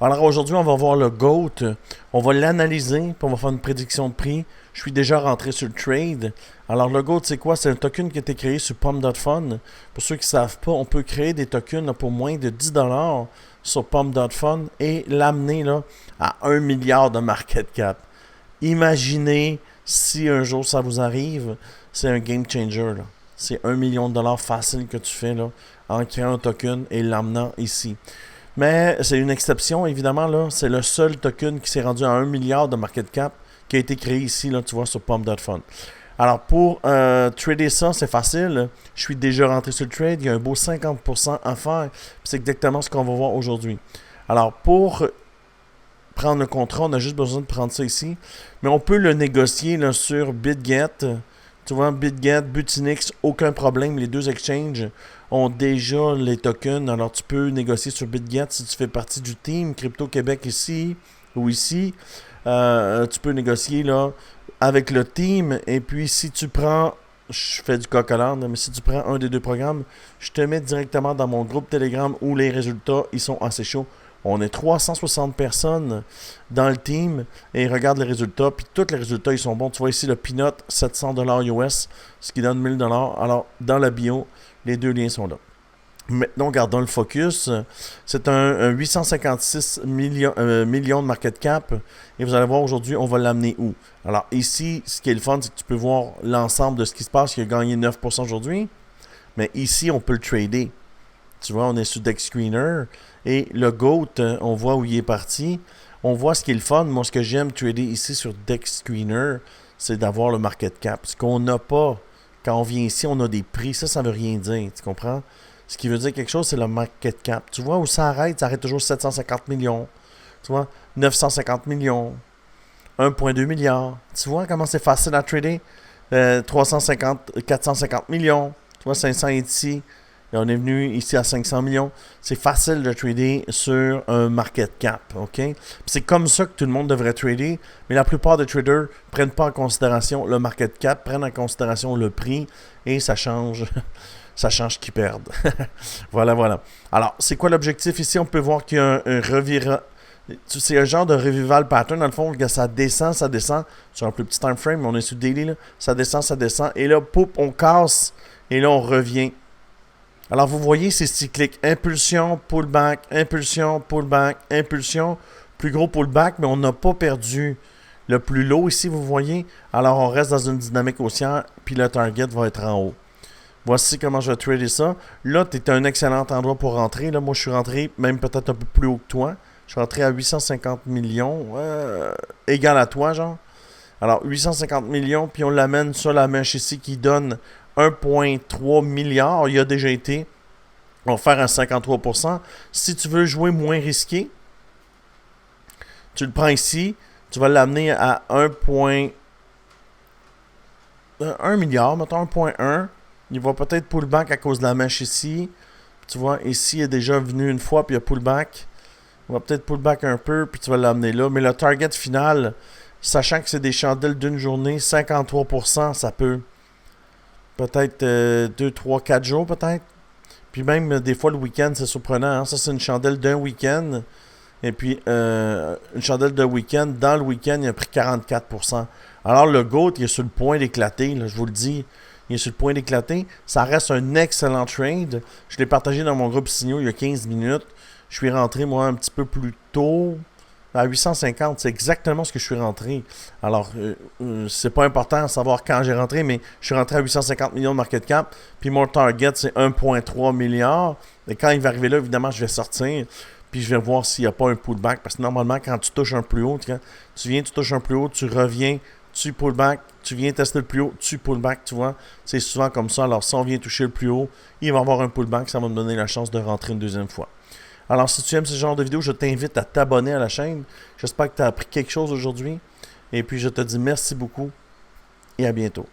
Alors aujourd'hui, on va voir le GOAT. On va l'analyser, puis on va faire une prédiction de prix. Je suis déjà rentré sur le trade. Alors le GOAT, c'est quoi? C'est un token qui a été créé sur Pump.Fun. Pour ceux qui ne savent pas, on peut créer des tokens là, pour moins de 10$ sur Pump.Fun et l'amener là, à 1 milliard de market cap. Imaginez si un jour ça vous arrive, c'est un game changer. Là. C'est 1 million de dollars facile que tu fais là, en créant un token et l'amenant ici. Mais c'est une exception, évidemment, là. C'est le seul token qui s'est rendu à 1 milliard de market cap qui a été créé ici, là, tu vois, sur Pump.Fun. Alors, pour trader ça, c'est facile. Je suis déjà rentré sur le trade. Il y a un beau 50% à faire. C'est exactement ce qu'on va voir aujourd'hui. Alors, pour prendre le contrat, on a juste besoin de prendre ça ici. Mais on peut le négocier là, sur BitGet. Tu vois, BitGet, Butinix, aucun problème. Les deux exchanges ont déjà les tokens. Alors, tu peux négocier sur BitGet si tu fais partie du team Crypto Québec ici ou ici. Tu peux négocier là avec le team. Et puis, si tu prends, je fais du coq à l'âne, mais si tu prends un des deux programmes, je te mets directement dans mon groupe Telegram où les résultats, ils sont assez chauds. On est 360 personnes dans le team et regarde les résultats. Puis tous les résultats, ils sont bons. Tu vois ici le Peanut, 700$ US, ce qui donne 1000$. Alors, dans la bio, les deux liens sont là. Maintenant, gardons le focus. C'est un 856 millions de market cap. Et vous allez voir aujourd'hui, on va l'amener où? Alors ici, ce qui est le fun, c'est que tu peux voir l'ensemble de ce qui se passe. Il a gagné 9% aujourd'hui. Mais ici, on peut le trader. Tu vois, on est sur Dex Screener. Et le GOAT, on voit où il est parti. On voit ce qui est le fun. Moi, ce que j'aime trader ici sur Dex Screener, c'est d'avoir le market cap. Ce qu'on n'a pas, quand on vient ici, on a des prix. Ça veut rien dire. Tu comprends? Ce qui veut dire quelque chose, c'est le market cap. Tu vois où ça arrête? Ça arrête toujours 750 millions. Tu vois? 950 millions. 1,2 milliard. Tu vois comment c'est facile à trader? 350, 450 millions. Tu vois, 500 ici. Et on est venu ici à 500 millions. C'est facile de trader sur un market cap. OK? C'est comme ça que tout le monde devrait trader. Mais la plupart des traders ne prennent pas en considération le market cap, prennent en considération le prix et ça change. Ça change qu'ils perdent. Voilà. Alors, c'est quoi l'objectif ici? On peut voir qu'il y a un revirement. C'est un genre de revival pattern. Dans le fond, ça descend. Sur un plus petit time frame, on est sur daily. Là. Ça descend. Et là, poup, on casse. Et là, on revient. Alors, vous voyez, c'est cyclique. Impulsion, pullback, impulsion, pullback, impulsion. Plus gros pullback, mais on n'a pas perdu le plus low ici, vous voyez. Alors, on reste dans une dynamique haussière. Puis le target va être en haut. Voici comment je vais trader ça. Là, tu es à un excellent endroit pour rentrer. Là, moi, je suis rentré même peut-être un peu plus haut que toi. Je suis rentré à 850 millions. Égal à toi, genre. Alors, 850 millions, puis on l'amène sur la mèche ici qui donne 1,3 milliard. Il a déjà été. On va faire un 53%. Si tu veux jouer moins risqué, tu le prends ici. Tu vas l'amener à 1,1 milliard, mettons 1,1. Il va peut-être pullback à cause de la mèche ici. Tu vois, ici, il est déjà venu une fois, puis il y a pullback. Il va peut-être pullback un peu, puis tu vas l'amener là. Mais le target final, sachant que c'est des chandelles d'une journée, 53%, ça peut peut-être 2, 3, 4 jours peut-être. Puis même des fois le week-end, c'est surprenant. Hein? Ça, c'est une chandelle d'un week-end. Et puis, une chandelle de week-end, dans le week-end, il a pris 44%. Alors, le GOAT, il est sur le point d'éclater, là, je vous le dis. Il est sur le point d'éclater. Ça reste un excellent trade. Je l'ai partagé dans mon groupe Signaux il y a 15 minutes. Je suis rentré, moi, un petit peu plus tôt, à 850. C'est exactement ce que je suis rentré. Alors, c'est pas important de savoir quand j'ai rentré, mais je suis rentré à 850 millions de market cap. Puis mon target, c'est 1,3 milliard. Et quand il va arriver là, évidemment, je vais sortir. Puis je vais voir s'il n'y a pas un pullback. Parce que normalement, quand tu touches un plus haut, tu touches un plus haut, tu reviens, tu pullback, tu viens tester le plus haut, tu pullback, tu vois. C'est souvent comme ça. Alors, si on vient toucher le plus haut, il va y avoir un pullback. Ça va me donner la chance de rentrer une deuxième fois. Alors, si tu aimes ce genre de vidéo, je t'invite à t'abonner à la chaîne. J'espère que tu as appris quelque chose aujourd'hui. Et puis, je te dis merci beaucoup et à bientôt.